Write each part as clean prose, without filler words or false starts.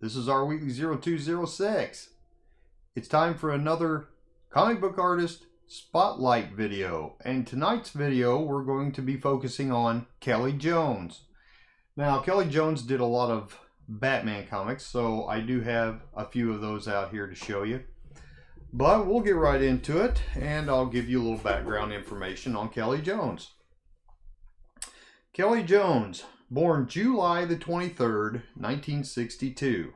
This is our weekly 0206. It's time for another comic book artist spotlight video. And tonight's video, we're going to be focusing on Kelley Jones. Now, Kelley Jones did a lot of Batman comics, so I do have a few of those out here to show you. But we'll get right into it, and I'll give you a little background information on Kelley Jones. Kelley Jones, born July the 23rd, 1962.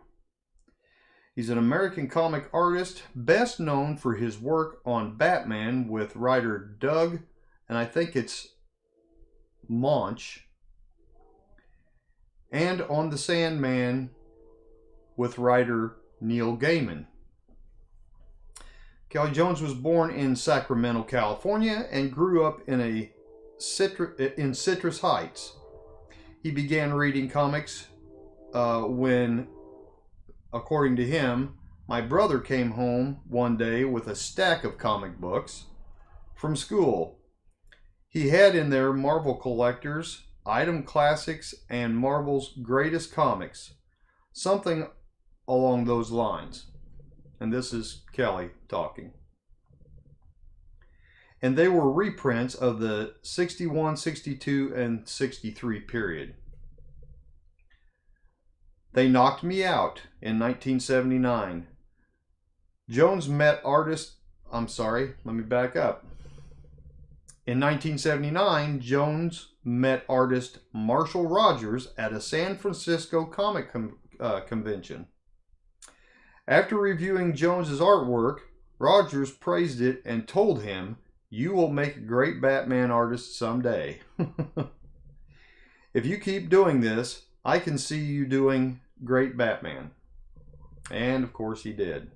He's an American comic artist, best known for his work on Batman with writer Doug, and I think it's Monch, and on The Sandman with writer Neil Gaiman. Kelley Jones was born in Sacramento, California, and grew up in Citrus Heights. He began reading comics when, according to him, my brother came home one day with a stack of comic books from school. He had in there Marvel Collectors, Item Classics, and Marvel's Greatest Comics. Something along those lines. And this is Kelley talking. And they were reprints of the 61, 62, and 63 period. They knocked me out in 1979. Jones met artist, let me back up. In 1979, Jones met artist Marshall Rogers at a San Francisco comic convention. After reviewing Jones's artwork, Rogers praised it and told him, "You will make a great Batman artist someday. If you keep doing this, I can see you doing great Batman." And of course he did.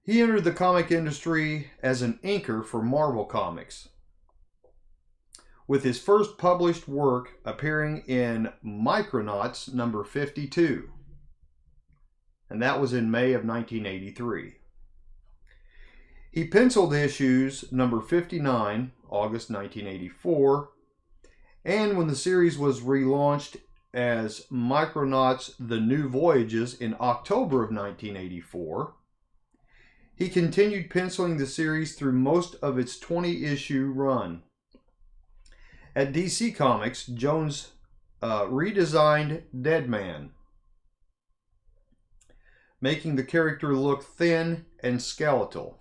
He entered the comic industry as an inker for Marvel Comics, with his first published work appearing in Micronauts number 52. And that was in May of 1983. He penciled issues number 59, August 1984, and when the series was relaunched as Micronauts The New Voyages in October of 1984, he continued penciling the series through most of its 20-issue run. At DC Comics, Jones redesigned Deadman, making the character look thin and skeletal.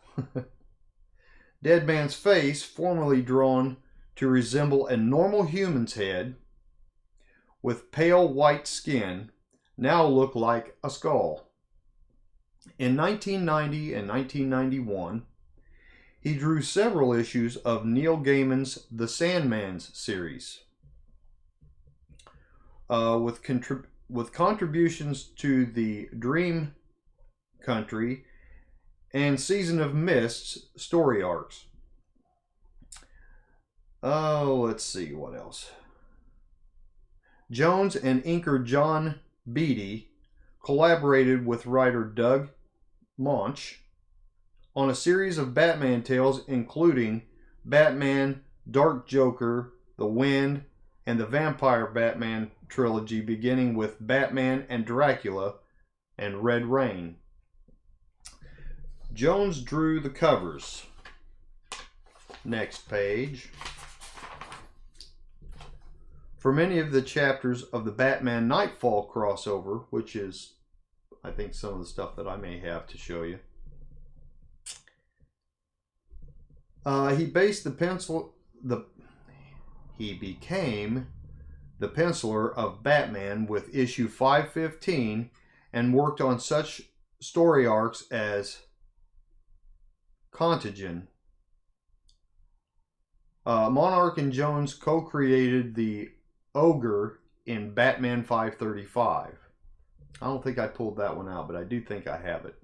Deadman's face, formerly drawn to resemble a normal human's head with pale white skin, now looked like a skull. In 1990 and 1991, he drew several issues of Neil Gaiman's The Sandman's series, with contributions to the Dream Country and Season of Mist's story arcs. Let's see what else. Jones and inker John Beatty collaborated with writer Doug Monch on a series of Batman tales, including Batman, Dark Joker, The Wind, and the Vampire Batman trilogy, beginning with Batman and Dracula and Red Rain. Jones drew the covers. Next page. For many of the chapters of the Batman Nightfall crossover, which is, I think, some of the stuff that I may have to show you. He became the penciler of Batman with issue 515 and worked on such story arcs as Contagion. Monarch and Jones co-created the Ogre in Batman 535. I don't think I pulled that one out, but I do think I have it.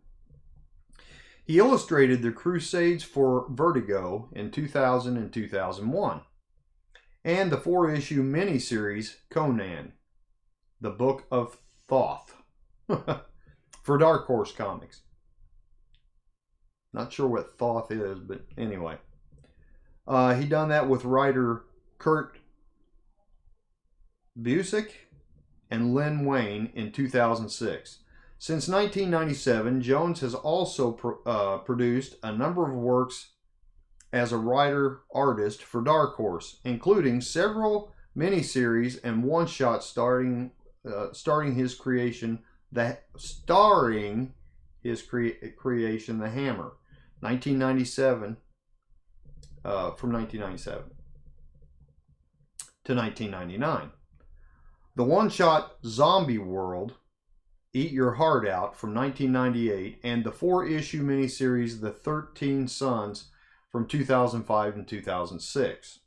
He illustrated the Crusades for Vertigo in 2000 and 2001, and the 4-issue miniseries Conan, the Book of Thoth, for Dark Horse Comics. Not sure what Thoth is, but anyway. He done that with writer Kurt Busiek and Len Wein in 2006. Since 1997, Jones has also produced a number of works as a writer-artist for Dark Horse, including several miniseries and one-shot starring his creation, The Hammer, 1997, from 1997 to 1999. The one-shot Zombie World, Eat Your Heart Out, from 1998, and the 4-issue miniseries The 13 Sons from 2005 and 2006.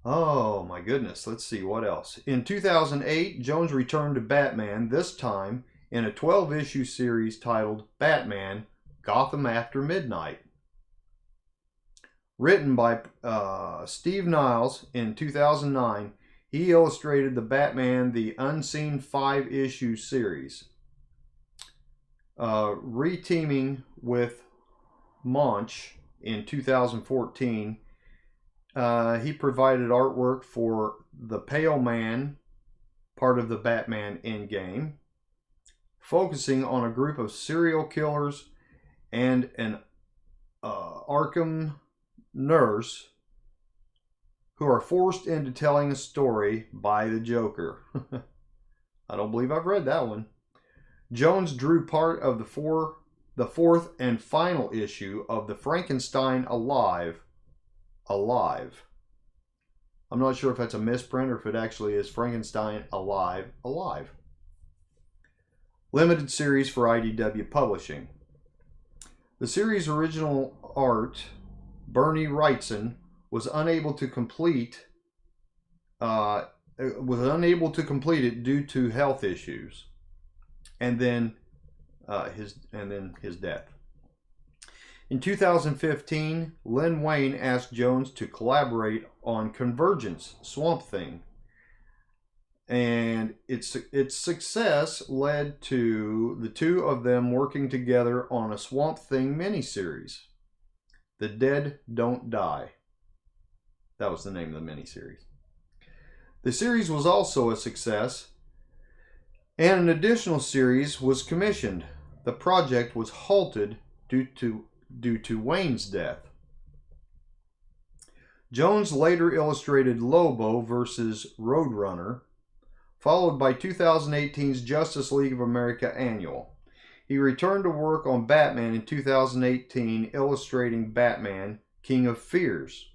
Oh my goodness, let's see what else. In 2008, Jones returned to Batman, this time in a 12-issue series titled Batman: Gotham After Midnight. Written by Steve Niles in 2009, he illustrated the Batman The Unseen 5-issue series. Reteaming with Monch in 2014, he provided artwork for The Pale Man, part of the Batman Endgame, focusing on a group of serial killers and an Arkham nurse who are forced into telling a story by the Joker. I don't believe I've read that one. Jones drew part of the fourth and final issue of the Frankenstein Alive. I'm not sure if that's a misprint or if it actually is Frankenstein Alive. Limited series for IDW Publishing. The series' original art, Bernie Wrightson, was unable to complete it due to health issues, and then his death. In 2015, Len Wein asked Jones to collaborate on Convergence: Swamp Thing, and its success led to the two of them working together on a Swamp Thing miniseries, The Dead Don't Die. That was the name of the miniseries. The series was also a success, and an additional series was commissioned. The project was halted due to Wayne's death. Jones later illustrated Lobo vs. Roadrunner, followed by 2018's Justice League of America Annual. He returned to work on Batman in 2018, illustrating Batman: King of Fears,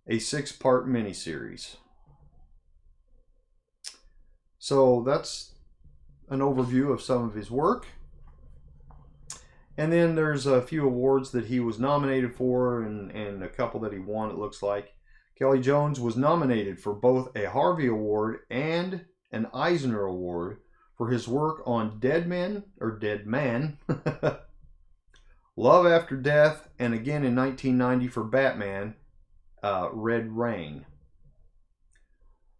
a 6-part miniseries. So that's an overview of some of his work. And then there's a few awards that he was nominated for, and a couple that he won, it looks like. Kelley Jones was nominated for both a Harvey Award and an Eisner Award for his work on Dead Man, Love After Death, and again in 1990 for Batman, Red Rain.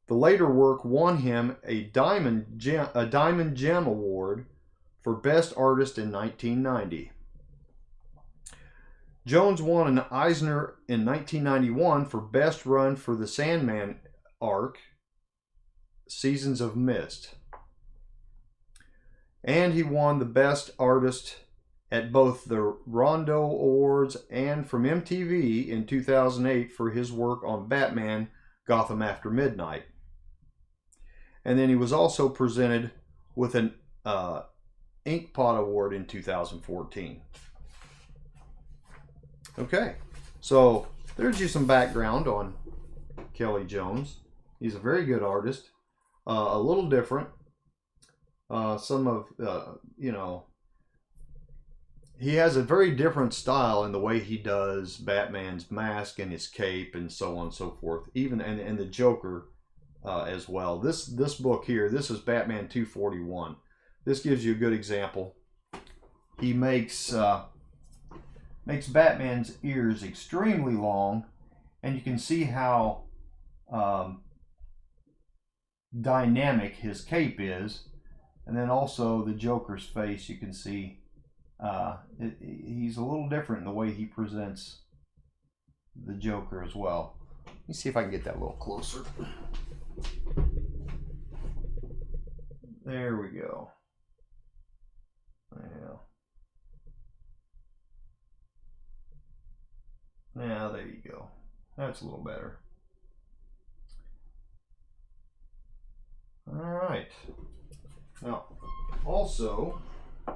The later work won him a Diamond Gem Award for Best Artist in 1990. Jones won an Eisner in 1991 for Best Run for the Sandman arc, Seasons of Mist. And he won the Best Artist at both the Rondo Awards and from MTV in 2008 for his work on Batman: Gotham After Midnight. And then he was also presented with an Inkpot Award in 2014. Okay, so there's just some background on Kelley Jones. He's a very good artist, a little different. He has a very different style in the way he does Batman's mask and his cape and so on and so forth. Even and the Joker as well. This book here, this is Batman 241. This gives you a good example. He makes Batman's ears extremely long, and you can see how dynamic his cape is. And then also the Joker's face, you can see he's a little different in the way he presents the Joker as well. Let me see if I can get that a little closer. There we go. Yeah. Now there you go. That's a little better. All right. Now, also, I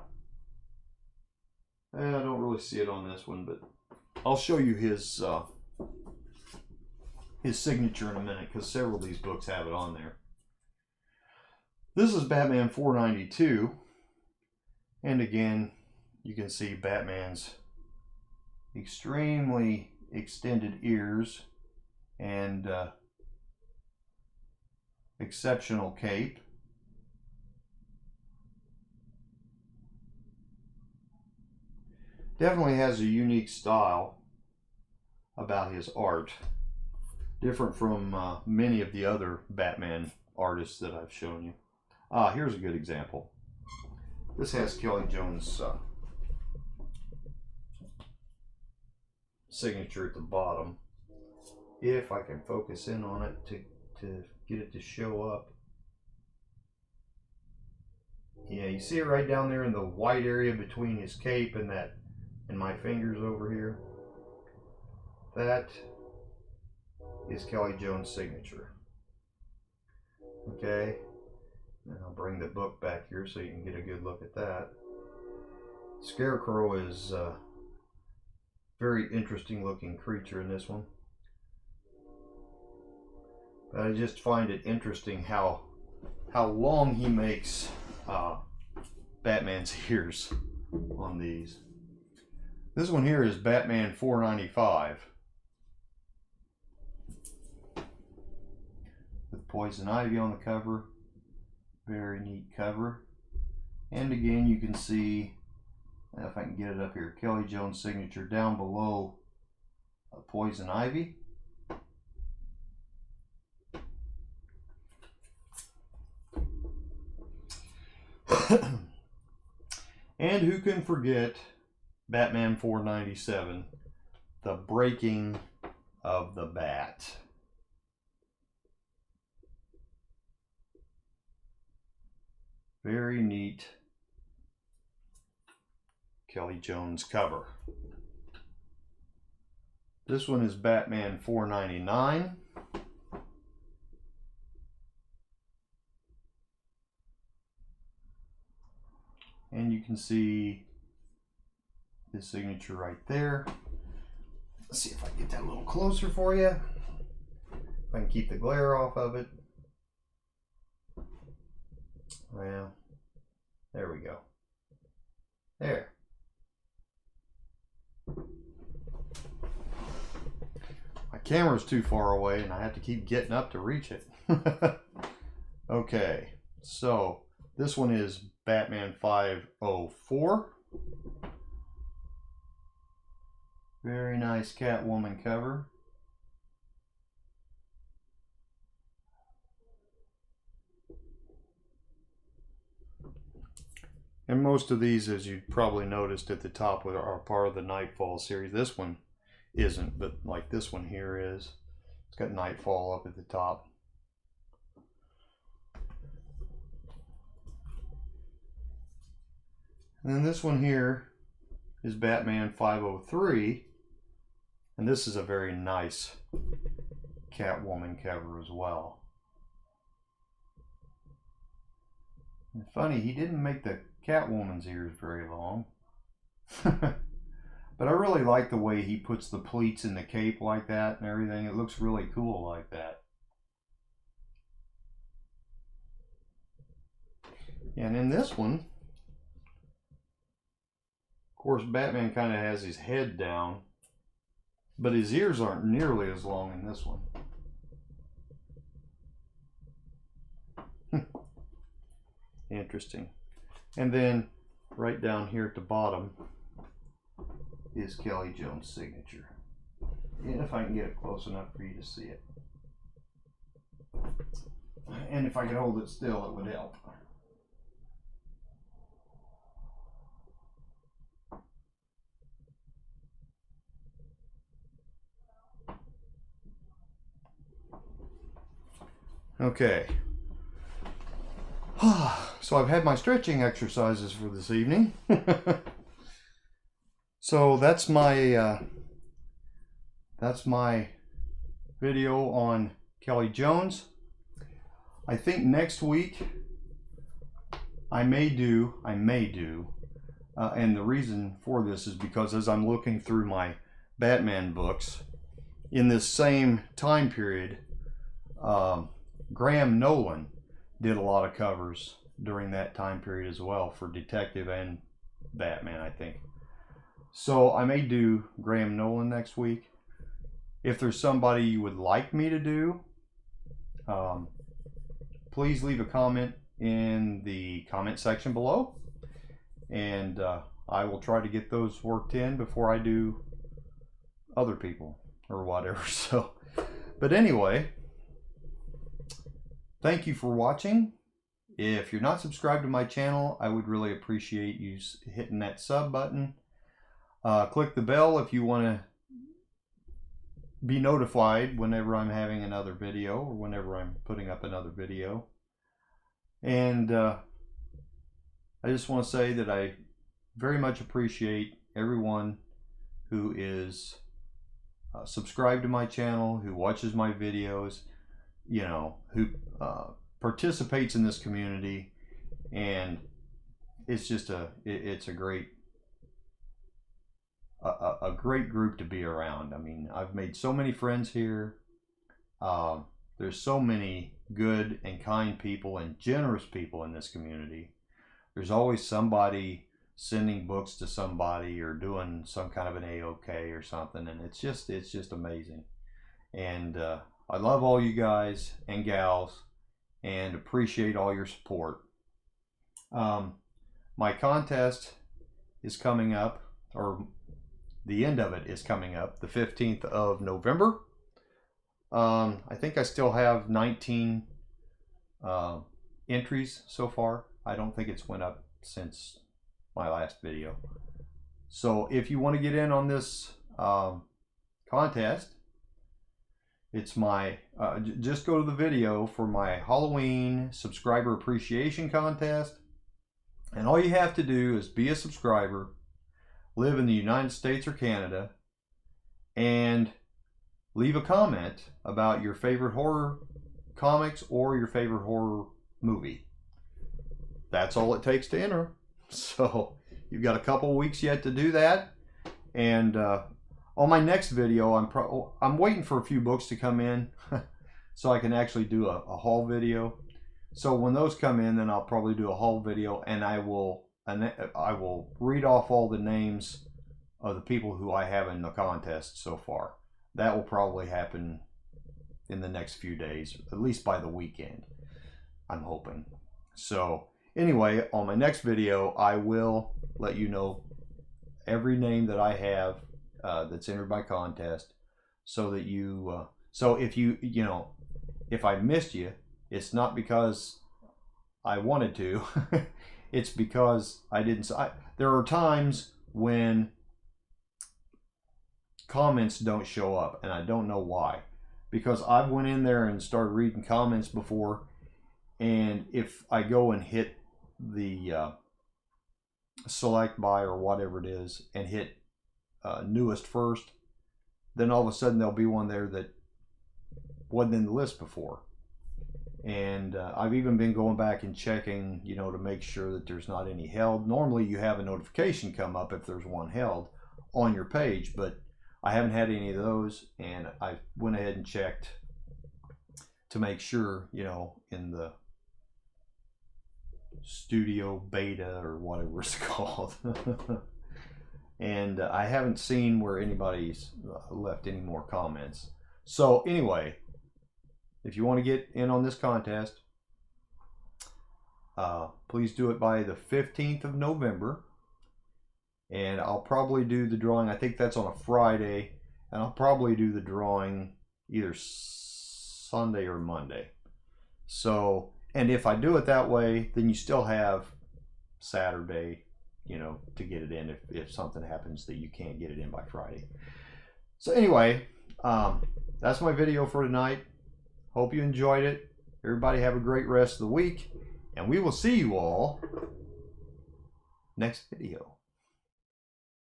don't really see it on this one, but I'll show you his signature in a minute, because several of these books have it on there. This is Batman 492, and again, you can see Batman's extremely extended ears and exceptional cape. Definitely has a unique style about his art, different from many of the other Batman artists that I've shown you. Here's a good example. This has Kelley Jones' signature at the bottom. If I can focus in on it to get it to show up. Yeah, you see it right down there in the white area between his cape and my fingers over here. That is Kelley Jones' signature. Okay, and I'll bring the book back here so you can get a good look at that. Scarecrow is a very interesting looking creature in this one. But I just find it interesting how long he makes Batman's ears on these. This one here is Batman 495 with Poison Ivy on the cover. Very neat cover. And again, you can see, if I can get it up here, Kelley Jones' signature down below Poison Ivy. And who can forget Batman 497, the breaking of the bat. Very neat Kelley Jones cover. This one is Batman 499. And you can see his signature right there. Let's see if I can get that a little closer for you. If I can keep the glare off of it. Well, there we go. There. My camera's too far away and I have to keep getting up to reach it. Okay, so this one is Batman 504. Very nice Catwoman cover. And most of these, as you probably noticed at the top, are part of the Nightfall series. This one isn't, but like this one here is. It's got Nightfall up at the top. And then this one here is Batman 503. And this is a very nice Catwoman cover as well. And funny, he didn't make the Catwoman's ears very long. But I really like the way he puts the pleats in the cape like that and everything. It looks really cool like that. And in this one, of course, Batman kind of has his head down, but his ears aren't nearly as long in this one. Interesting. And then right down here at the bottom is Kelley Jones' signature. And if I can get it close enough for you to see it. And if I could hold it still, it would help. Okay. So I've had my stretching exercises for this evening. So that's my video on Kelley Jones. I think next week I may do, and the reason for this is because as I'm looking through my Batman books, in this same time period, Graham Nolan did a lot of covers during that time period as well for Detective and Batman, I think. So I may do Graham Nolan next week. If there's somebody you would like me to do, please leave a comment in the comment section below, and I will try to get those worked in before I do other people or whatever. So, but anyway, thank you for watching. If you're not subscribed to my channel, I would really appreciate you hitting that sub button. Click the bell if you want to be notified whenever I'm having another video or whenever I'm putting up another video. And I just want to say that I very much appreciate everyone who is subscribed to my channel, who watches my videos, you know, who participates in this community, and it's just it's a great group to be around. I mean, I've made so many friends here. There's so many good and kind people and generous people in this community. There's always somebody sending books to somebody or doing some kind of an AOK or something, and it's just amazing. And I love all you guys and gals and appreciate all your support. My contest is coming up, or the end of it is coming up, the 15th of November. I think I still have 19 entries so far. I don't think it's went up since my last video. So if you want to get in on this contest, it's my just go to the video for my Halloween subscriber appreciation contest, and all you have to do is be a subscriber, live in the United States or Canada, and leave a comment about your favorite horror comics or your favorite horror movie. That's all it takes to enter. So you've got a couple weeks yet to do that. And on my next video, I'm waiting for a few books to come in so I can actually do a haul video. So when those come in, then I'll probably do a haul video, and I will read off all the names of the people who I have in the contest so far. That will probably happen in the next few days, at least by the weekend, I'm hoping. So anyway, on my next video, I will let you know every name that I have that's entered my contest, so that you, so if if I missed you, it's not because I wanted to, it's because I didn't. There are times when comments don't show up, and I don't know why, because I've went in there and started reading comments before, and if I go and hit the select by or whatever it is and hit newest first, then all of a sudden there'll be one there that wasn't in the list before. And I've even been going back and checking, to make sure that there's not any held. Normally you have a notification come up if there's one held on your page, but I haven't had any of those, and I went ahead and checked to make sure, in the studio beta or whatever it's called. And I haven't seen where anybody's left any more comments. So anyway, if you want to get in on this contest, please do it by the 15th of November. And I'll probably do the drawing, I think that's on a Friday, and I'll probably do the drawing either Sunday or Monday. So, and if I do it that way, then you still have Saturday, to get it in if something happens that you can't get it in by Friday. So anyway, that's my video for tonight. Hope you enjoyed it. Everybody have a great rest of the week, And we will see you all next video.